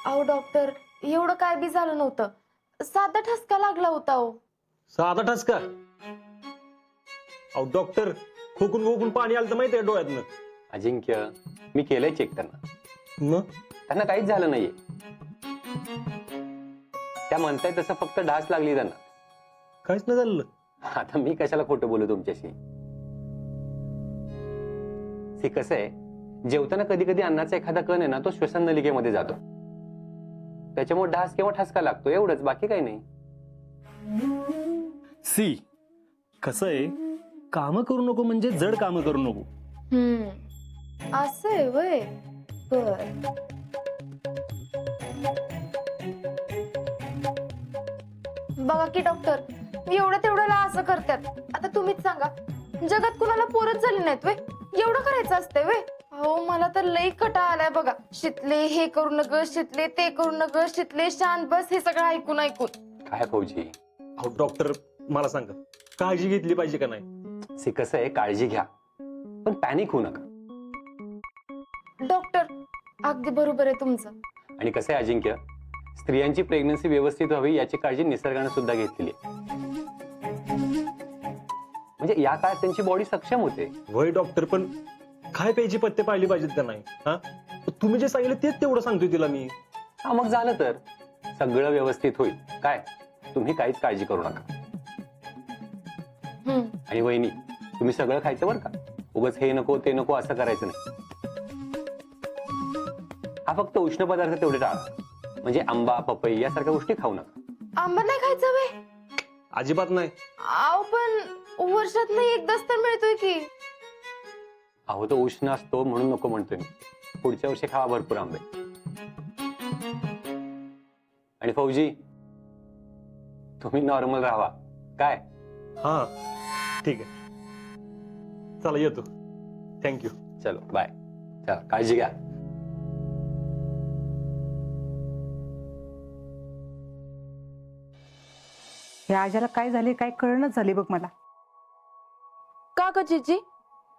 अहो डॉक्टर, एवढं काय बी झालं नव्हतं, साधा ठसका लागला होता. अहो साधा ठसका? अहो डॉक्टर, खोकून खोकून पाणी आलं तर माहितीये डोळ्यातनं. अजिंक्य, मी केलंय चेक त्यांना. मग त्यांना काहीच झालं नाहीये. त्या म्हणताय तसं फक्त ढास लागली त्यांना. काहीच नाही झालं. आता मी कशाला खोटं बोलू तुमच्याशी. हे कसं आहे, जेवताना कधी कधी अन्नाचा एखादा कण आहे ना, तो श्वसन नलिकेमध्ये जातो. त्याच्यामुळे ढास किंवा ठसका लागतो, एवढंच, बाकी काही नाही. सी, कसं आहे, काम करू नको म्हणजे जड काम करू नको. असं आहे वय. बर, बघा की डॉक्टर, एवढं तेवढ्याला असं करतात. आता तुम्हीच सांगा, जगात कुणाला पोरच झाली नाहीत वे, एवढं करायचं असतंय वे. हो, मला तर लई कटाळा आलाय बघा. शितले हे करू नग, शितले ते करू नग, शितले शांत बस, हे सगळं ऐकून ऐकून. काय फौजी, अहो डॉक्टर, मला सांगा, काळजी घेतली पाहिजे का नाही? हे कसं आहे, काळजी घ्या पण पॅनिक होऊ नका. डॉक्टर, अगदी बरोबर आहे तुमचं. आणि कसं आहे अजिंक्य, स्त्रियांची प्रेग्नन्सी व्यवस्थित व्हावी याची काळजी निसर्गाने सुद्धा घेतलेली आहे. म्हणजे या काळात त्यांची बॉडी सक्षम होते. वय डॉक्टर, पण काय प्यायची पत्ते पाळली पाहिजेत का नाही? हा, तुम्ही जे सांगितलं तेच तेवढं सांगतोय तिला मी. हा, मग झालं तर सगळं व्यवस्थित होईल. काय, तुम्ही काहीच काळजी करू नका. आणि वहिनी, तुम्ही सगळं खायचं बरं का, उगाच हे नको ते नको असं करायचं नाही. हा, फक्त उष्ण पदार्थ तेवढे टाळा. म्हणजे आंबा, पपई यासारख्या गोष्टी खाऊ नका. आंबा नाही खायचा वे? अजिबात नाही. अहो पण वर्षात नाही एकदाच तर मिळतोय की. अहो, तो उष्ण असतो म्हणून नको म्हणतोय मी. पुढच्या वर्षी खावा भरपूर आंबे. आणि फौजी, तुम्ही नॉर्मल राहावा. काय? हा, ठीक आहे, चला येतो. थँक्यू. चलो बाय. चला, काळजी घ्या. या आजाला काय झाले, काय कळणच झाले बघ मला. का ग जीजी,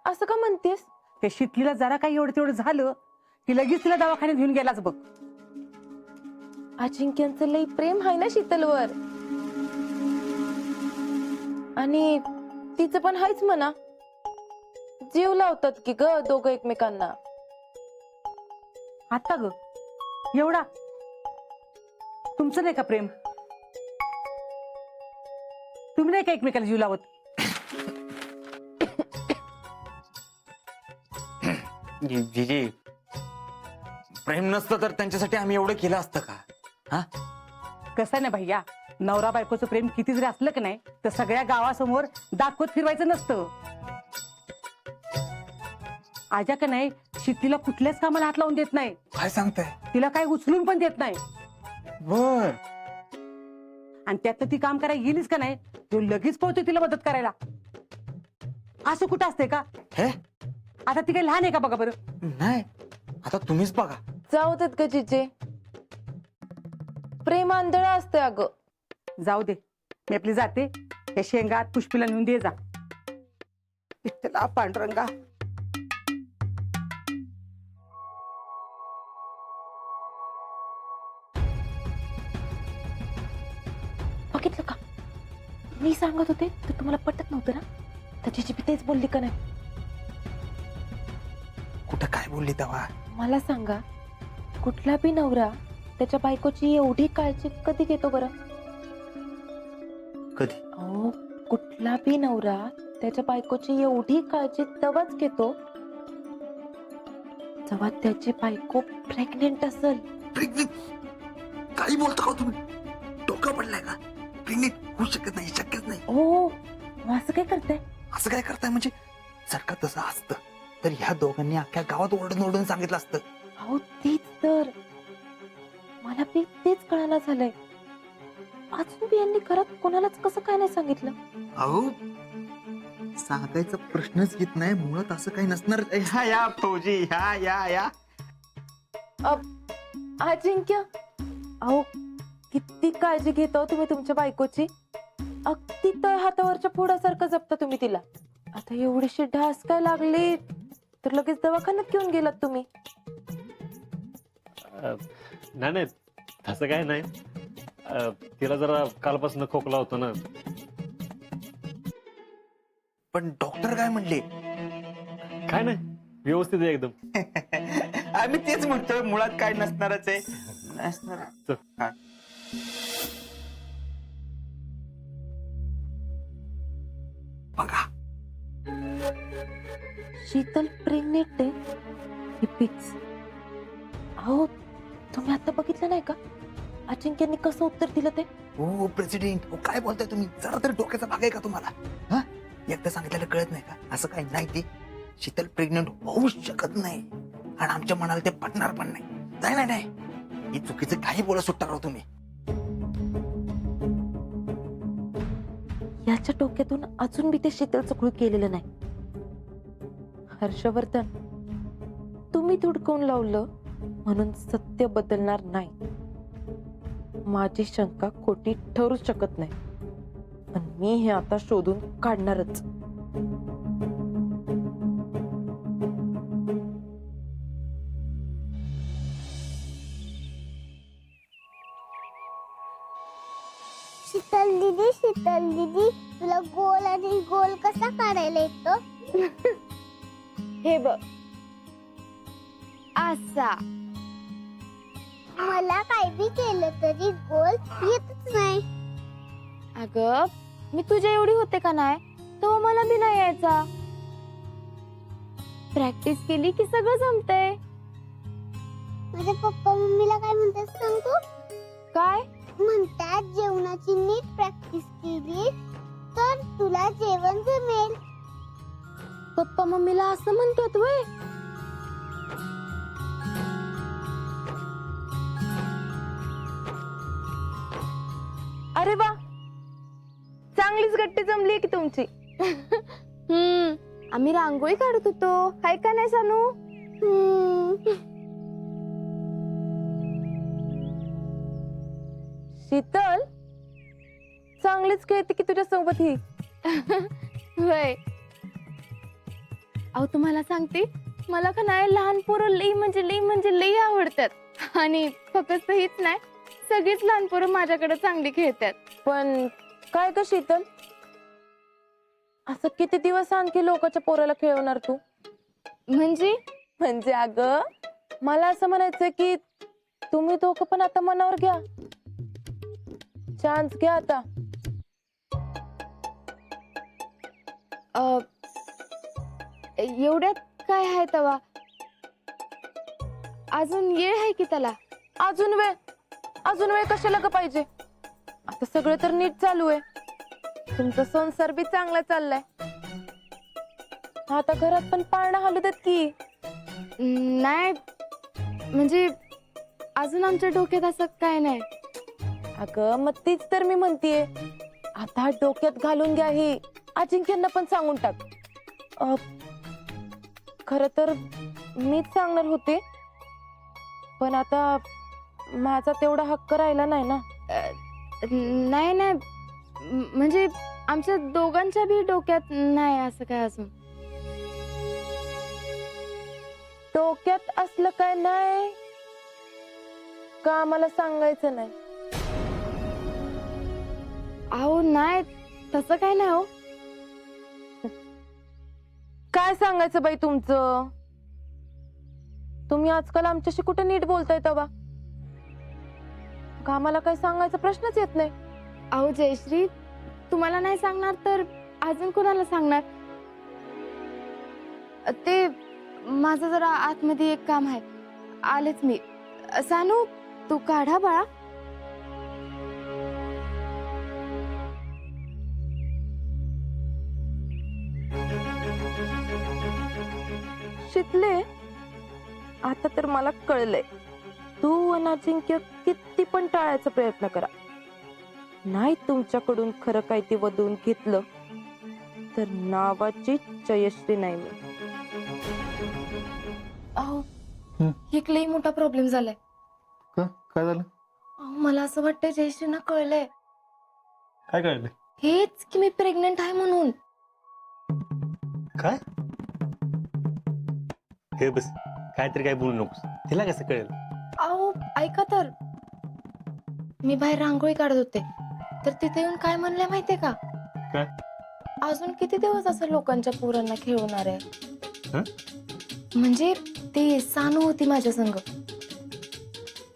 असं का म्हणतेस? त्या शितलीला जरा काही एवढं तेवढं झालं की लगेच तिला दवाखान्यात घेऊन गेलाच बघ. अजिंक्यांचं लई प्रेम आहे ना शीतलवर, आणि तिचं पण हायच म्हणा. जीव लावतात की ग दोघं एकमेकांना. आता ग एवढा तुमचं नाही का प्रेम? तुम्ही नाही का एकमेकाला जीव लावत? जीजी, प्रेम नसतं तर त्यांच्यासाठी आम्ही एवढं केलं असतं का? हा, कसं नाही भैया, नवरा बायकोचं प्रेम किती जरी असलं की नाही तर सगळ्या गावासमोर दाखवत फिरवायचं नसतं. आजा का नाही शितीला कुठल्याच कामाला हात लावून देत नाही. काय सांगताय? तिला काय उचलून पण देत नाही. बर, आणि त्यात ती काम करायला गेलीच का नाही तो लगेच पळतोय तिला मदत करायला. असं कुठं असते का? हे आता ती काही लहान आहे का बघा बरं. नाही, आता तुम्हीच बघा. जाऊ देत ग जीजे, प्रेम आंधळ असते अगं. जाऊ दे, मी आपली जाते. या शेंगात पुष्पीला नेऊन दे जा. विठ्ठला पांडुरंगा. बघितलं का, मी सांगत होते तर तुम्हाला पटत नव्हतं ना. तर जीजी तेच बोलली का नाही? कुठं काय बोलली तेव्हा? मला सांगा, कुठला बी नवरा त्याच्या बायकोची एवढी काळजी कधी घेतो बरं? कधी? अहो, कुठला बी नवरा त्याच्या बायकोची एवढी काळजी तेव्हाच घेतो जेव्हा त्याची बायको प्रेग्नेंट असेल. काही बोलता का तुम्ही? डोकं पडलाय का? प्रेग्नेंट होऊ शकत नाही, शक्यच नाही. हो, मग असं काय करताय? असं काय करताय म्हणजे? जर का तसं असतं तर ह्या दोघांनी अख्ख्या गावात ओरडून ओरडून सांगितलं असतं. अहो तीच तर, मला बी तेच कळायला झालंय. अजून बी यांनी घरात कोणालाच कसं काय नाही सांगितलं? अहो, सांगायचा प्रश्नच येत नाही. मुळात असं काही नसणार. ह्या या फौजी, ह्या या या. अजिंक्य, अहो किती काळजी घेतो तुम्ही तुमच्या बायकोची. अगदी तळ हातावरच्या फोडासारखं जपता तुम्ही तिला. आता एवढीशी ढास काय लागली तर लगेच दवाखान्यात घेऊन गेलात तुम्ही. नाही नाही तसं काय नाही. तिला जरा कालपासून खोकला होतो ना. पण डॉक्टर काय म्हणले? काय नाही व्यवस्थित आहे एकदम. आम्ही तेच म्हणतोय, मुळात काय नसणारच आहे. नसणार. चल. काय? बघा शीतल प्रेग्नेंट आहे हे फिक्स. अहो तुम्ही आता बघितलं नाही का अजिंक्यांनी कसं उत्तर दिलं ते? हो प्रेसिडेंट, हो काय बोलताय तुम्ही? जरा तरी डोक्याचा भाग आहे का तुम्हाला? हा, एकदा सांगितलेलं कळत नाही का? असं काही नाही, ते शीतल प्रेग्नंट होऊ शकत नाही आणि आमच्या मनाला ते पटणार पण नाही. नाही नाही नाही, ही चुकीचं काही बोला सुटणार हो तुम्ही. याच्या डोक्यातून अजून बी ते शीतलचं खूळ केलेलं नाही. हर्षवर्धन, तुम्ही धुडकवून लावलं म्हणून सत्य बदलणार नाही. माझी शंका खोटी ठरू शकत नाही, पण मी हे आता शोधून काढणारच. शीतल दीदी तुला गोल आणि गोल कसा काढायला येतो? हे बघ असा. मला काय बी केलं तरी गोल येतच नाही. अगं मी तुझ्या एवढी होते का नाही, तो मला बी नाही यायचा. प्रॅक्टिस केली की सगळं जमतंय. माझ्या पप्पा मम्मीला काय म्हणतात सांगतो? काय? म्हणतात जेवणाची नीट प्रॅक्टिस केली तर तुला जेवण जमेल. पप्पा मम्मीला असं म्हणतात वय? अरे वा, चांगलीच गट्टी जमली की तुमची. आम्ही रांगोळी काढत होतो, हाय का नाही सानू? शीतल चांगलीच खेळते की तुझ्या सोबत ही. होय. अहो तुम्हाला सांगते, मला का नाही लहान पोरं लई आवडतात. आणि फक्त हीच नाही, सगळीच लहान पोरं माझ्याकडे चांगली खेळतात. पण काय ग शीतल, असं किती दिवस आणखी लोकांच्या पोराला खेळवणार तू? म्हणजे अगं मला असं म्हणायचं की तुम्ही दोघं पण आता मनावर घ्या, चान्स घ्या आता. एवढ्यात काय आहे तवा? अजून वेळ आहे की त्याला. अजून वेळ कशाला ग पाहिजे? आता सगळं तर नीट चालू आहे, तुमचा संसार बी चांगला चाललाय. आता घरात पण पाळणा हलू देत की. नाही म्हणजे अजून आमच्या डोक्यात असं काय नाही. अगं मग तीच तर मी म्हणतीये, आता डोक्यात घालून घ्या. ही अजिंक्यांना पण सांगून टाक. खर तर मीच सांगणार होते, पण आता माझा तेवढा हक्क राहिला नाही ना. नाही म्हणजे आमच्या दोघांच्या बी डोक्यात नाही असं काय अजून. डोक्यात असलं काय नाही का आम्हाला सांगायचं नाही? अहो नाही, तसं काय नाही हो. काय सांगायचं बाई तुमचं? तुम्ही आजकाल आमच्याशी कुठे नीट बोलताय तवा? का आम्हाला काय सांगायचा प्रश्नच येत नाही. अहो जयश्री, तुम्हाला नाही सांगणार तर अजून कोणाला सांगणार? ते माझं जरा आतमध्ये एक काम आहे, आलेच मी. सानू तू काढा बाळा. शितले, आता तर मला कळलंय, तू आणि अजिंक्य किती पण टाळायचा प्रयत्न करा, नाही तुमच्याकडून खरं काय ते वधवून घेतलं तर नावाची जयश्री नाही मी. अहो एक लई मोठा प्रॉब्लेम झालाय. काय झालं? अहो, मला असं वाटतं जयश्रीना कळलंय. काय कळलं? हेच की मी प्रेग्नेंट आहे म्हणून. काय? हे बस, काहीतरी काय बोलू नकोस. तिला कसं कळेल? अहो ऐका तर, मी बाहेर रांगोळी काढत होते तर तिथे येऊन काय म्हणले माहितीये का? काय? अजून किती दिवस असं लोकांच्या पोरांना खेळवणार आहे? हं? म्हणजे ती सानू होती माझ्या संग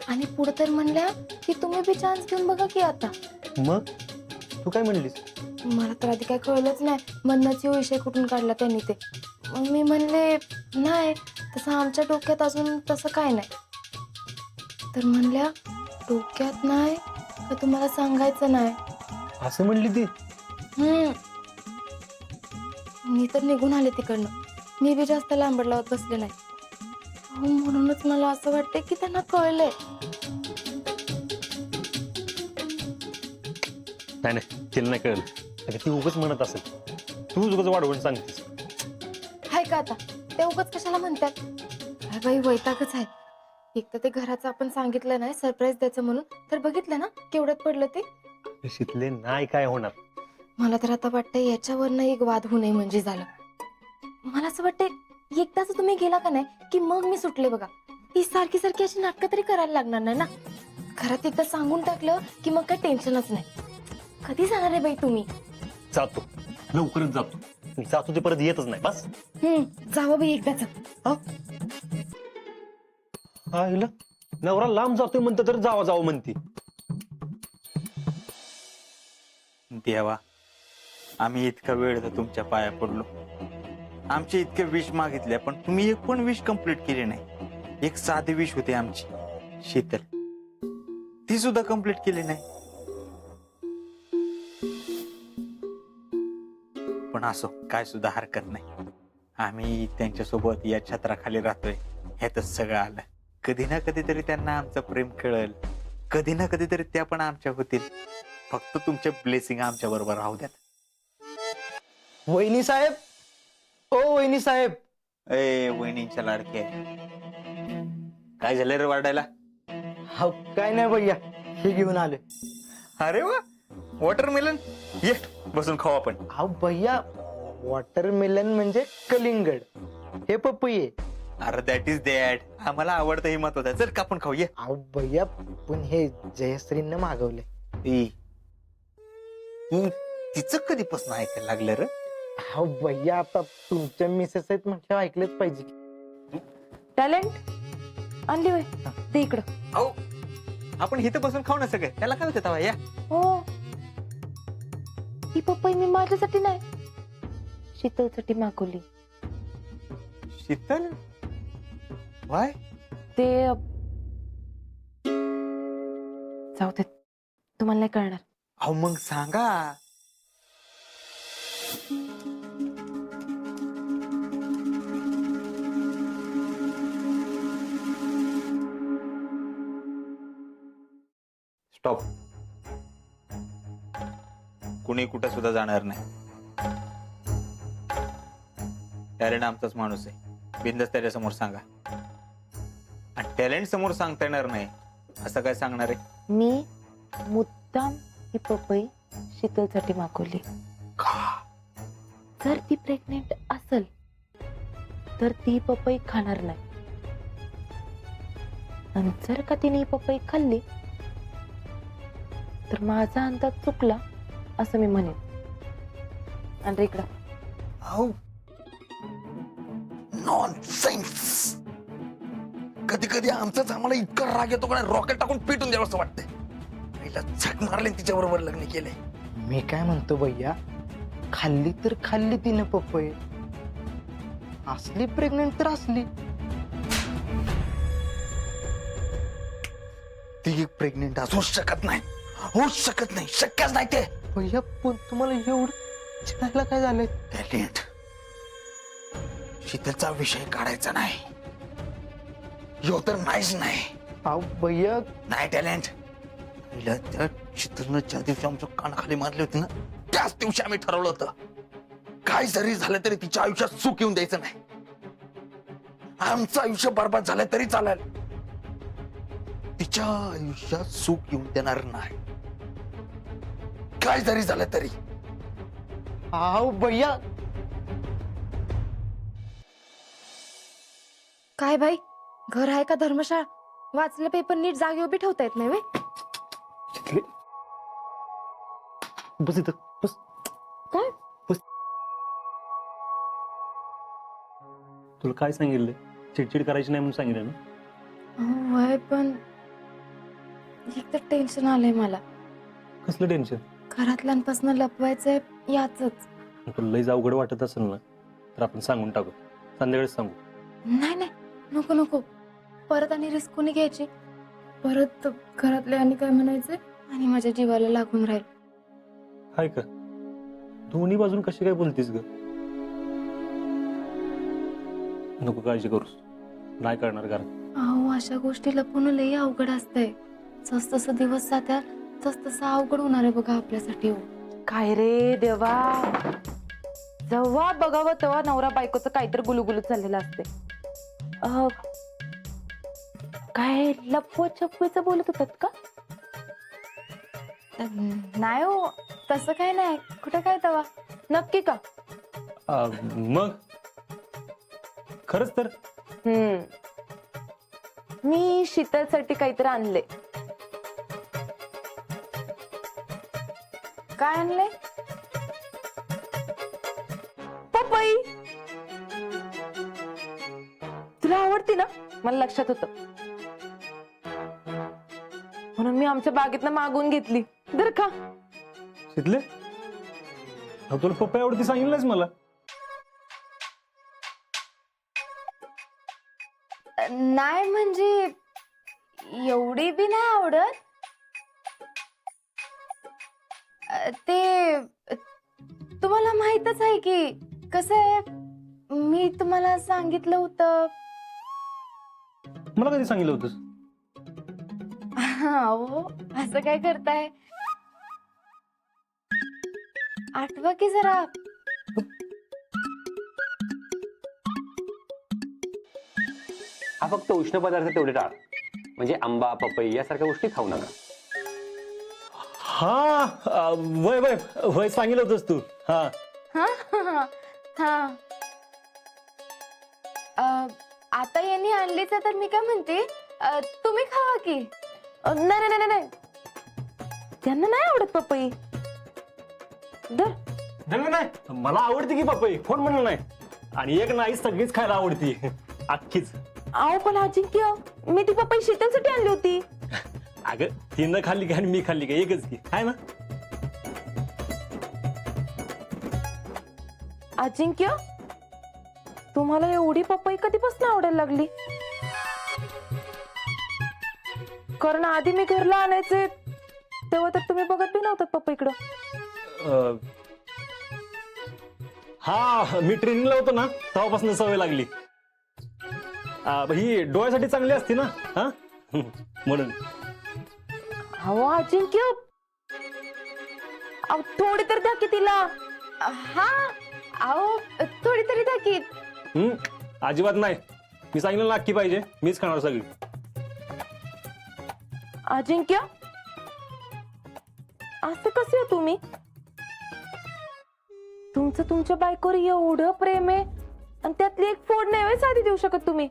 आणि पुढे तर म्हणल्या की तुम्ही बी चान्स घेऊन बघा की आता. मग तू काय म्हणलीस? मला तर आधी काय कळलंच नाही, म्हणणंच विषय कुठून काढला त्यांनी ते. मग मी म्हणले नाही, तसं आमच्या डोक्यात अजून तसं काय नाही. तर म्हणल्या डोक्यात नाही का तुम्हाला सांगायचं नाही. असं म्हणली ती? मी तर निघून आले तिकडनं. मी बी जास्त लांबड लावत बसले नाही. हो, म्हणूनच मला असं वाटतंय की त्यांना कळलंय. नाही नाही, तिला नाही कळलं. अगं ती उगाच म्हणत असेल, तू उगाच वाढवून सांगतेस. हाय का आता ते उगाच कशाला म्हणतात? काय बाई वैतागच आहे. एक तर ते घराचं आपण सांगितलं नाही सरप्राईज द्यायचं म्हणून, तर बघितलं ना केवढ्यात पडलं ते. शीतले नाही काय होणार. मला तर आता वाटतंय याच्यावरनं एक वाद होऊ नये म्हणजे झालं. मला असं वाटतंय एकदाच तुम्ही गेला का नाही की मग मी सुटले बघा. ही सारखी सारखी अशी नाटकं तरी करायला लागणार नाही ना. घरात एकदा सांगून टाकलं की मग काय टेन्शनच नाही. कधी जाणार आहे बाई तुम्ही? जातो, लवकरच जातो. जातो ते परत येतच नाही. बस जावं बाई एकदाच. हिला नवरा लांब जातोय म्हणतं तर जावा जावं म्हणते. देवा, आम्ही इतका वेळ तर तुमच्या पाया पडलो, आमचे इतके विश मागितले, पण तुम्ही एक पण विश कंप्लीट केली नाही. एक साधी विश होती आमची, शीतल, ती सुद्धा कंप्लीट केली नाही. पण असो, काय सुद्धा हरकत नाही. आम्ही त्यांच्यासोबत या छत्राखाली राहतोय ह्यातच सगळं आलं. कधी ना कधीतरी त्यांना आमचं प्रेम कळेल, कधी ना कधीतरी त्या पण आमच्या होतील. फक्त तुमचे ब्लेसिंग आमच्या बरोबर राहू द्यात. वहिनी साहेब, ओ वहिनी साहेब. ए वहिनींच्या लाडके, काय झालं रे वाढायला? हा काय नाही भैया, हे घेऊन आले. अरे वा, वॉटरमेलन, ये बसून खाऊ आपण. हा भैया, वॉटरमेलन म्हणजे कलिंगड, हे पपई आहे. अरे दॅट इज दॅट, आम्हाला आवडतं, हे महत्वाचं आहे. जर का आपण खाऊ, ये. अहो भैया, पण हे जयश्रीनं मागवले. तू तिचं कधीपासून ऐकायला लागलं रे? हा भैया, आता तुमच्या मिसेस आहेत म्हटलं ऐकलंच पाहिजे. टॅलेंट आणली होय ते इकडं. अहो, आपण इथं बसून खाऊ ना सगळे, त्याला काय होतं तवा, या. हो, ही पपई मी माझ्यासाठी नाही, शीतलसाठी मागवली. शीतल, वाय? ते जाऊ देत, तुम्हाला नाही कळणार. अहो मग सांगा. स्टॉप. कुणी कुठे सुद्धा जाणार नाही. टॅलेंट आमचाच माणूस आहे, बिंदास त्याच्या समोर सांगा. आणि टॅलेंट समोर सांगता येणार नाही असं काय सांगणार आहे? मी मुद्दाम ही पपई शीतलसाठी मागवली. जर ती प्रेग्नेंट असेल तर ती पपई खाणार नाही, आणि जर का तिने ही पपई खाल्ली तर माझा अंदाज चुकला असं मी म्हणेन. आणि इकडं नॉनसेन्स. कधी कधी आमचाच आम्हाला इतका राग येतो का रॉकेट टाकून पेटून द्यावं असं वाटतंय. पहिला झक मारले तिच्या बरोबर लग्न केले. मी काय म्हणतो भैया, खाल्ली तर खाल्ली तिनं पपई, असली प्रेग्नेंट तर असली. ती प्रेग्नेंट असू शकत नाही, होऊच शकत नाही, शक्यच नाही ते. भैया, पण तुम्हाला एवढं चिडायला काय झालंय? टॅलेंट, शीतलचा विषय काढायचा नाही, यो तर नाहीच नाही. अहो भैया, नाही टॅलेंट. पहिल्या त्या शीतलनं ज्या दिवशी आमच्या कानाखाली मारले होते ना, त्याच दिवशी आम्ही ठरवलं होतं काय जरी झालं तरी तिच्या आयुष्यात सुख येऊन द्यायचं नाही. आमचं आयुष्य बर्बाद झालं तरी चालेल, तिच्या आयुष्यात सुख येऊन देणार नाही, काय जरी झालं तरी. अहो भैया, काय बाई, घर आहे का धर्मशाळा? वाचलं पेपर नीट जागेवर बी ठेवता येत नाही वे. शीतले बस इथं बस. काय? बस. तुला काय सांगितलं? चिडचिड करायची नाही म्हणून सांगितलं ना. वय पण एक तर टेन्शन आलंय मला. कसलं टेन्शन? घरातल्यांपासून लपवायचंय याचच. तुला लईच अवघड वाटत असेल ना तर आपण सांगून टाकू, संध्याकाळीच सांगू. नाही नाही, नको नको. परत आणि रिस्क कोणी घ्यायची? परत घरातले आणि काय म्हणायचे आणि माझ्या जीवाला लागून राहील. हाय का? दोन्ही बाजून कशी काय बोलतीस ग? नको काळजी करूस, नाही करणार घरात. अहो अशा गोष्टी लपवणं लई अवघड असतंय. जस तसं दिवस जात्यात तस तसं अवघड होणार आहे बघा आपल्यासाठी. हो काय रे देवा, जेव्हा बघावं तेव्हा नवरा बायकोचं काहीतरी गुलुगुलू चाललेलं असते. काय लपव छपवीचं बोलत होतात का? नाही हो, तसं काय नाही. कुठं काय तवा. नक्की का? मग खरंच तर मी शीतलसाठी काहीतरी आणले. काय आणलंय? पपई. तुला आवडती ना? मला लक्षात होतं, म्हणून मी आमच्या बागेतनं मागून घेतली. दर का? शीतले, तुला पप्पा आवडती सांगितलंच मला. नाही म्हणजे एवढी बी नाही आवडत. ते तुम्हाला माहितच आहे की कसं आहे. मी तुम्हाला सांगितलं होतं. मला कधी सांगितलं होतंस? हो, असं काय करताय? आठवा की जरा. हा फक्त उष्ण पदार्थ तेवढे टाळ, म्हणजे आंबा पपई यासारख्या गोष्टी खाऊ नका. हा वय वय वय सांगितलं होतंस तू. हा हा. आता यांनी आणलीच आहे तर मी काय म्हणते, तुम्ही खावा की. नाही नाही नाही नाही, त्यांना नाही आवडत पपई. दर. नाही नाही, मला आवडते की पपई, कोण म्हणलं नाही. आणि एक नाही, सगळीच खायला आवडती, अख्खीच. अहो पण अजिंक्य, मी ती पपई शीतलसाठी आणली होती. अगं तिनं खाल्ली का आणि मी खाल्ली का एकच की, आहे ना. अजिंक्य, तुम्हाला एवढी पपई कधीपासून आवडायला लागली? कारण आधी मी घरला आणायचे तेव्हा तर तुम्ही बघत बी नव्हतात पपईकडं. हा, मी ट्रेनिंगला होतो ना तेव्हापासून सवय लागली. ही डोळ्यासाठी चांगली असते ना, हा म्हणून. अहो अजिंक्य, अहो थोडी तर द्या की तिला. हा, अहो थोडी तरी द्या की. अजिबात नाही, मी सांगितलं ना अख्खी पाहिजे, मीच खाणार सगळी. अजिंक्य, असं कसे हो तुम्ही? तुमचं तुमच्या बायकोवर एवढं प्रेम आहे आणि त्यातली एक फोड नाही होय साधी देऊ शकत तुम्ही?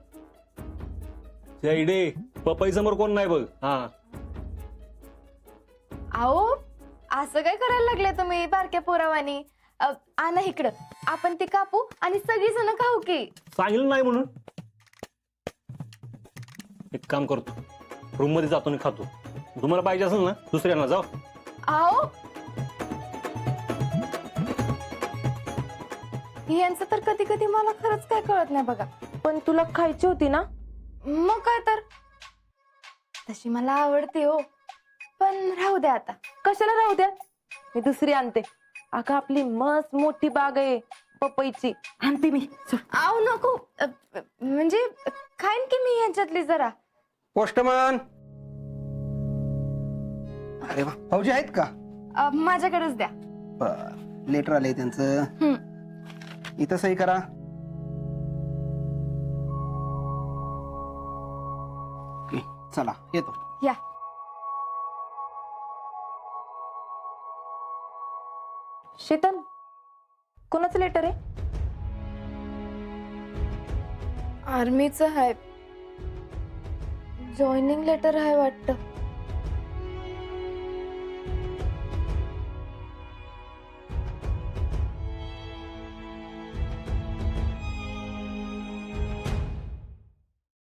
इडे पपई समोर कोण नाही बघ. हा, अहो असं काय करायला लागले तुम्ही बारक्या पोरावानी? आणा इकडं, आपण ती कापू आणि सगळी जण खाऊ की. सांगितलं नाही म्हणून. एक काम करतो, रूम मध्ये जातो आणि खातो. तुम्हाला पाहिजे असेल ना दुसऱ्यांना जाऊ. अहो यांचं तर कधी कधी मला खरंच काय कळत नाही बघा. पण तुला खायची होती ना? मग काय तर, तशी मला आवडते हो, पण राहू द्या आता. कशाला राहू द्या, मी दुसरी आणते. अगं आपली मस्त मोठी बाग आहे पपईची, आणते मी. आव नको, म्हणजे खाईन की मी यांच्यातली जरा. पोस्टमन. अरे वा, भाऊजी आहेत का? माझ्याकडेच द्या. लेटर आलंय त्यांचं. इथं सही करा. चला येतो. या. शीतल, कोणाचं लेटर आहे? आर्मीचं आहे. जॉईनिंग लेटर आहे वाटतं.